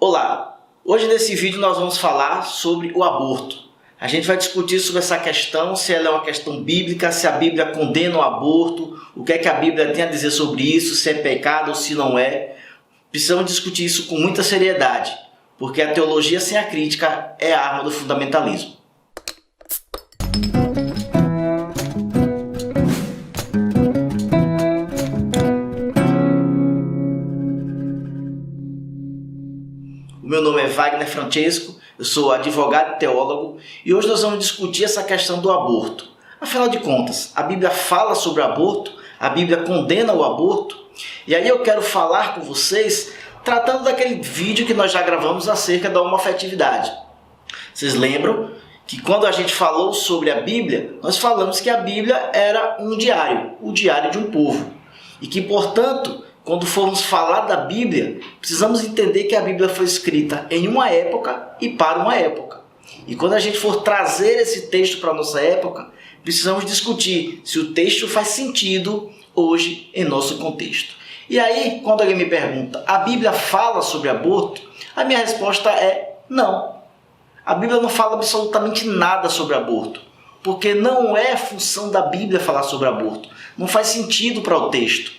Olá! Hoje nesse vídeo nós vamos falar sobre o aborto. A gente vai discutir sobre essa questão, se ela é uma questão bíblica, se a Bíblia condena o aborto, o que é que a Bíblia tem a dizer sobre isso, se é pecado ou se não é. Precisamos discutir isso com muita seriedade, porque a teologia sem a crítica é a arma do fundamentalismo. O meu nome é Wagner Francesco, eu sou advogado e teólogo e hoje nós vamos discutir essa questão do aborto. Afinal de contas, a Bíblia fala sobre aborto, a Bíblia condena o aborto e aí eu quero falar com vocês tratando daquele vídeo que nós já gravamos acerca da homoafetividade. Vocês lembram que quando a gente falou sobre a Bíblia, nós falamos que a Bíblia era um diário, o diário de um povo e que, portanto, quando formos falar da Bíblia, precisamos entender que a Bíblia foi escrita em uma época e para uma época. E quando a gente for trazer esse texto para a nossa época, precisamos discutir se o texto faz sentido hoje em nosso contexto. E aí, quando alguém me pergunta, a Bíblia fala sobre aborto? A minha resposta é não. A Bíblia não fala absolutamente nada sobre aborto, porque não é função da Bíblia falar sobre aborto. Não faz sentido para o texto.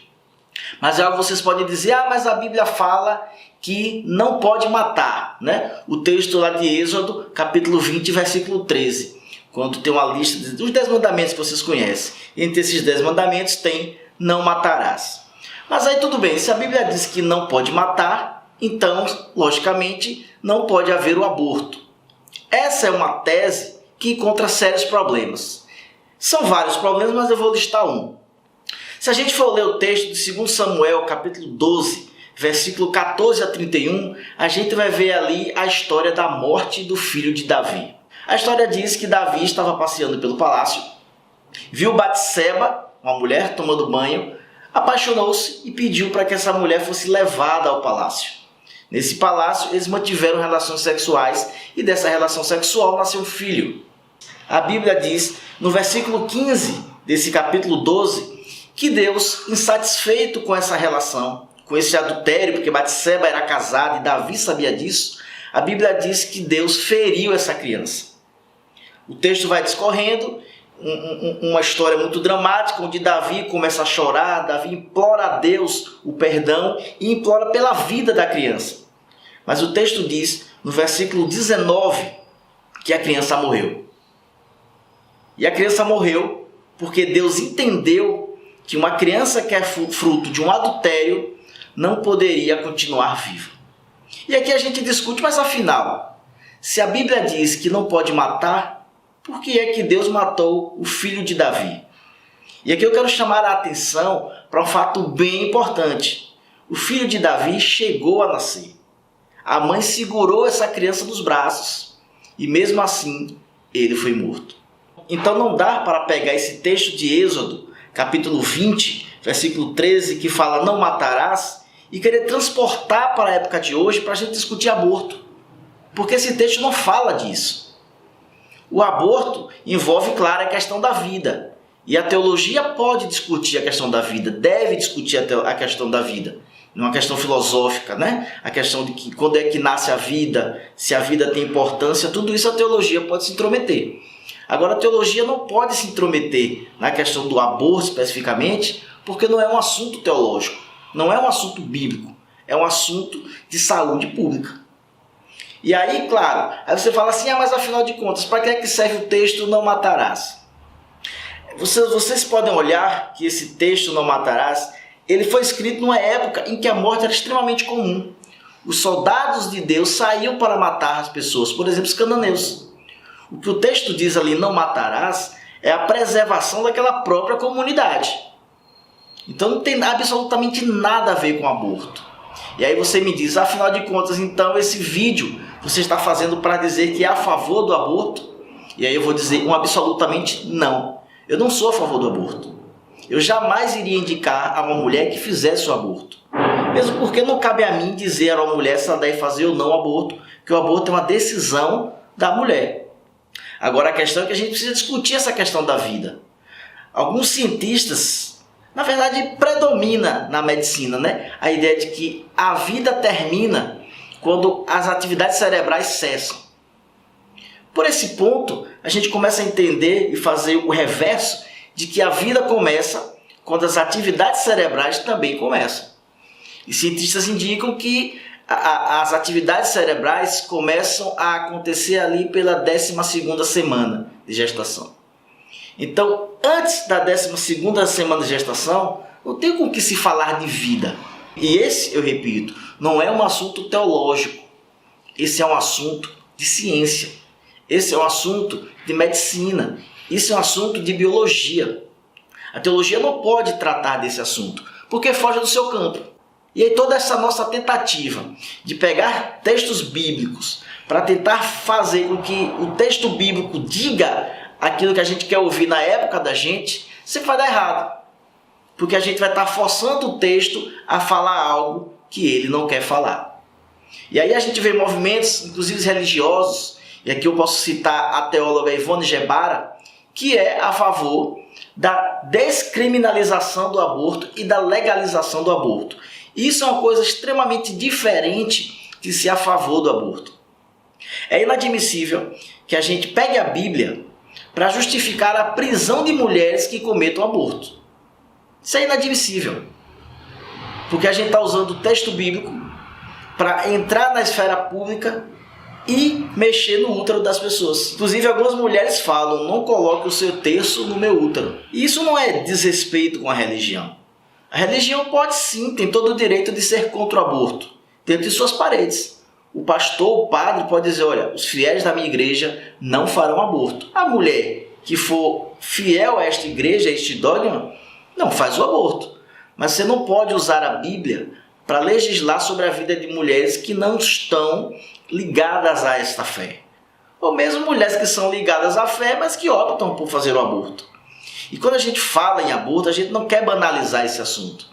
Mas aí vocês podem dizer, mas a Bíblia fala que não pode matar, né? O texto lá de Êxodo, capítulo 20, versículo 13, quando tem uma lista dos 10 mandamentos que vocês conhecem. Entre esses 10 mandamentos tem não matarás. Mas aí tudo bem, se a Bíblia diz que não pode matar, então, logicamente, não pode haver o aborto. Essa é uma tese que encontra sérios problemas. São vários problemas, mas eu vou listar um. Se a gente for ler o texto de 2 Samuel, capítulo 12, versículo 14 a 31, a gente vai ver ali a história da morte do filho de Davi. A história diz que Davi estava passeando pelo palácio, viu Batseba, uma mulher, tomando banho, apaixonou-se e pediu para que essa mulher fosse levada ao palácio. Nesse palácio, eles mantiveram relações sexuais e dessa relação sexual nasceu um filho. A Bíblia diz, no versículo 15 desse capítulo 12, que Deus, insatisfeito com essa relação, com esse adultério, porque Batseba era casada e Davi sabia disso, a Bíblia diz que Deus feriu essa criança. O texto vai discorrendo, uma história muito dramática, onde Davi começa a chorar, Davi implora a Deus o perdão e implora pela vida da criança. Mas o texto diz, no versículo 19, que a criança morreu. E a criança morreu porque Deus entendeu que uma criança que é fruto de um adultério não poderia continuar viva. E aqui a gente discute, mas afinal, se a Bíblia diz que não pode matar, por que é que Deus matou o filho de Davi? E aqui eu quero chamar a atenção para um fato bem importante. O filho de Davi chegou a nascer. A mãe segurou essa criança nos braços e mesmo assim ele foi morto. Então não dá para pegar esse texto de Êxodo, capítulo 20, versículo 13, que fala não matarás, e querer transportar para a época de hoje para a gente discutir aborto. Porque esse texto não fala disso. O aborto envolve, claro, a questão da vida. E a teologia pode discutir a questão da vida, deve discutir a questão da vida. Não é uma questão filosófica, né? A questão de que quando é que nasce a vida, se a vida tem importância, tudo isso a teologia pode se intrometer. Agora, a teologia não pode se intrometer na questão do aborto especificamente, porque não é um assunto teológico, não é um assunto bíblico, é um assunto de saúde pública. E aí, claro, aí você fala assim, mas afinal de contas, para que é que serve o texto não matarás? Vocês podem olhar que esse texto não matarás, ele foi escrito numa época em que a morte era extremamente comum. Os soldados de Deus saíam para matar as pessoas, por exemplo, os cananeus. O que o texto diz ali, não matarás, é a preservação daquela própria comunidade. Então não tem absolutamente nada a ver com aborto. E aí você me diz, afinal de contas, então esse vídeo você está fazendo para dizer que é a favor do aborto? E aí eu vou dizer um absolutamente não. Eu não sou a favor do aborto. Eu jamais iria indicar a uma mulher que fizesse o aborto. Mesmo porque não cabe a mim dizer a uma mulher se ela deve fazer ou não o aborto, que o aborto é uma decisão da mulher. Agora a questão é que a gente precisa discutir essa questão da vida. Alguns cientistas, na verdade, predomina na medicina, né? A ideia de que a vida termina quando as atividades cerebrais cessam. Por esse ponto, a gente começa a entender e fazer o reverso de que a vida começa quando as atividades cerebrais também começam. E cientistas indicam que as atividades cerebrais começam a acontecer ali pela 12ª semana de gestação. Então, antes da 12ª semana de gestação, não tem com que se falar de vida. E esse, eu repito, não é um assunto teológico. Esse é um assunto de ciência. Esse é um assunto de medicina. Esse é um assunto de biologia. A teologia não pode tratar desse assunto, porque foge do seu campo. E aí toda essa nossa tentativa de pegar textos bíblicos para tentar fazer com que o texto bíblico diga aquilo que a gente quer ouvir na época da gente, sempre vai dar errado. Porque a gente vai estar forçando o texto a falar algo que ele não quer falar. E aí a gente vê movimentos, inclusive religiosos, e aqui eu posso citar a teóloga Ivone Gebara, que é a favor da descriminalização do aborto e da legalização do aborto. Isso é uma coisa extremamente diferente de ser a favor do aborto. É inadmissível que a gente pegue a Bíblia para justificar a prisão de mulheres que cometam aborto. Isso é inadmissível. Porque a gente está usando o texto bíblico para entrar na esfera pública e mexer no útero das pessoas. Inclusive, algumas mulheres falam: não coloque o seu terço no meu útero. E isso não é desrespeito com a religião. A religião pode sim, tem todo o direito de ser contra o aborto, dentro de suas paredes. O pastor, o padre pode dizer: olha, os fiéis da minha igreja não farão aborto. A mulher que for fiel a esta igreja, a este dogma, não faz o aborto. Mas você não pode usar a Bíblia para legislar sobre a vida de mulheres que não estão ligadas a esta fé. Ou mesmo mulheres que são ligadas à fé, mas que optam por fazer o aborto. E quando a gente fala em aborto, a gente não quer banalizar esse assunto.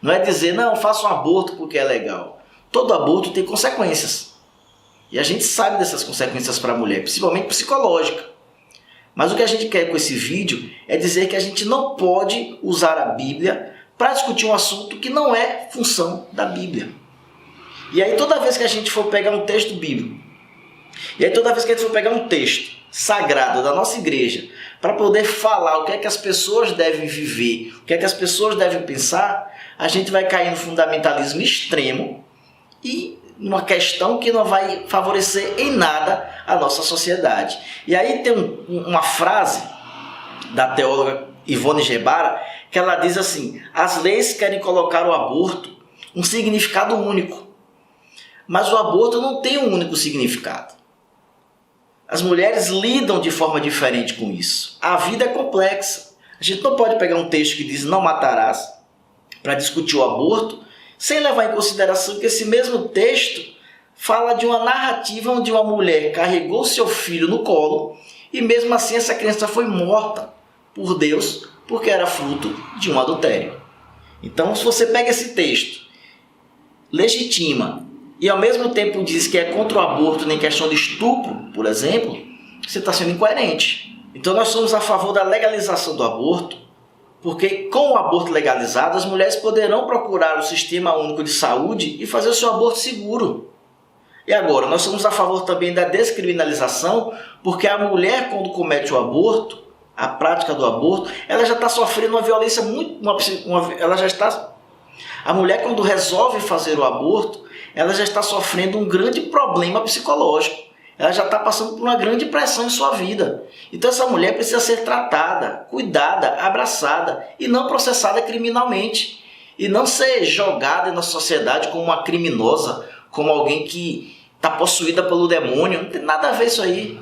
Não é dizer: não, faça um aborto porque é legal. Todo aborto tem consequências. E a gente sabe dessas consequências para a mulher, principalmente psicológica. Mas o que a gente quer com esse vídeo é dizer que a gente não pode usar a Bíblia para discutir um assunto que não é função da Bíblia. E aí toda vez que a gente for pegar um texto bíblico, e aí toda vez que a gente for pegar um texto sagrado da nossa igreja para poder falar o que é que as pessoas devem viver, o que é que as pessoas devem pensar, a gente vai cair no fundamentalismo extremo e numa questão que não vai favorecer em nada a nossa sociedade. E aí tem uma frase da teóloga Ivone Gebara que ela diz assim: as leis querem colocar o aborto um significado único, mas o aborto não tem um único significado. As mulheres lidam de forma diferente com isso. A vida é complexa. A gente não pode pegar um texto que diz não matarás para discutir o aborto sem levar em consideração que esse mesmo texto fala de uma narrativa onde uma mulher carregou seu filho no colo e mesmo assim essa criança foi morta por Deus porque era fruto de um adultério. Então, se você pega esse texto, legitima e ao mesmo tempo diz que é contra o aborto nem questão de estupro, por exemplo, você está sendo incoerente. Então nós somos a favor da legalização do aborto, porque com o aborto legalizado as mulheres poderão procurar o Sistema Único de Saúde e fazer o seu aborto seguro. E agora, nós somos a favor também da descriminalização, porque a mulher, quando comete o aborto, a prática do aborto, ela já está sofrendo uma violência muito... A mulher, quando resolve fazer o aborto, ela já está sofrendo um grande problema psicológico. Ela já está passando por uma grande pressão em sua vida. Então essa mulher precisa ser tratada, cuidada, abraçada e não processada criminalmente. E não ser jogada na sociedade como uma criminosa, como alguém que está possuída pelo demônio. Não tem nada a ver isso aí.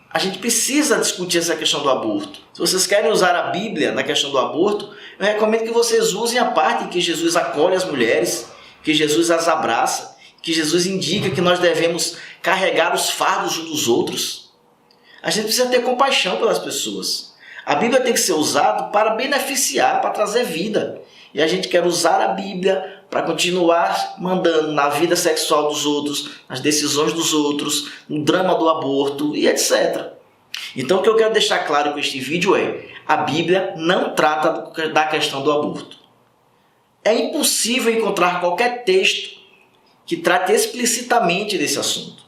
A gente precisa discutir essa questão do aborto. Se vocês querem usar a Bíblia na questão do aborto, eu recomendo que vocês usem a parte em que Jesus acolhe as mulheres, que Jesus as abraça, que Jesus indica que nós devemos carregar os fardos uns dos outros. A gente precisa ter compaixão pelas pessoas. A Bíblia tem que ser usada para beneficiar, para trazer vida. E a gente quer usar a Bíblia para continuar mandando na vida sexual dos outros, nas decisões dos outros, no drama do aborto e etc. Então o que eu quero deixar claro com este vídeo é: a Bíblia não trata da questão do aborto. É impossível encontrar qualquer texto que trate explicitamente desse assunto.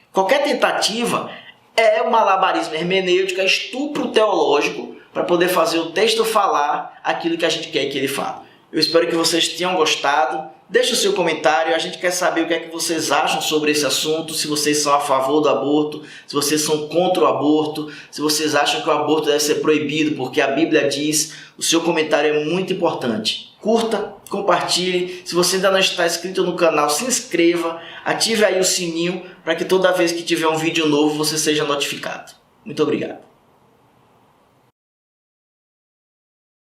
Qualquer tentativa é um malabarismo hermenêutico, é estupro teológico para poder fazer o texto falar aquilo que a gente quer que ele fale. Eu espero que vocês tenham gostado. Deixe o seu comentário, a gente quer saber o que é que vocês acham sobre esse assunto, se vocês são a favor do aborto, se vocês são contra o aborto, se vocês acham que o aborto deve ser proibido porque a Bíblia diz. O seu comentário é muito importante. Curta, compartilhe. Se você ainda não está inscrito no canal, se inscreva, ative aí o sininho para que toda vez que tiver um vídeo novo você seja notificado. Muito obrigado.